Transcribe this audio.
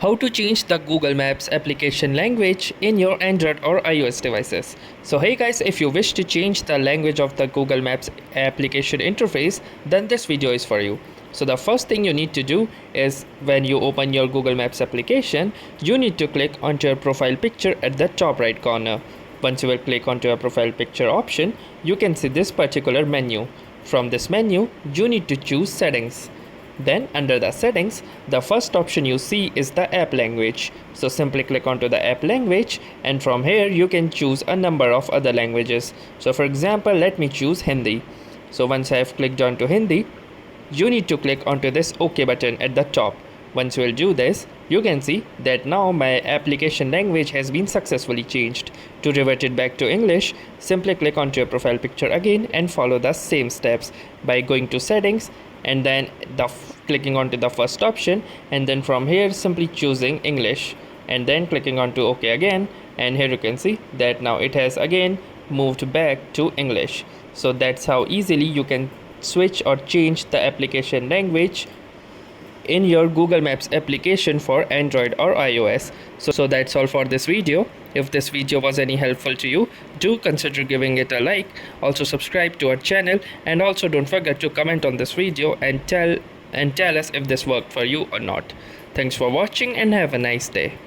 How to change the Google Maps application language in your Android or iOS devices. So hey guys, if you wish to change the language of the Google Maps application interface, then this video is for you. So the first thing you need to do is when you open your Google Maps application, you need to click onto your profile picture at the top right corner. Once you will click onto your profile picture option, you can see this particular menu. From this menu, you need to choose settings. Then under the settings, the first option you see is the app language. So simply click onto the app language, and from here you can choose a number of other languages. So for example, let me choose Hindi. So once I have clicked onto Hindi, you need to click onto this OK button at the top. Once you will do this, you can see that now my application language has been successfully changed. To revert it back to English, simply click onto your profile picture again and follow the same steps by going to settings and then clicking onto the first option, and then from here simply choosing English and then clicking onto OK again, and here you can see that now it has again moved back to English. So that's how easily you can switch or change the application language in your Google Maps application for Android or iOS. So that's all for this video. If this video was any helpful to you, do consider giving it a like. Also subscribe to our channel, and also don't forget to comment on this video and tell us if this worked for you or not. Thanks for watching and have a nice day.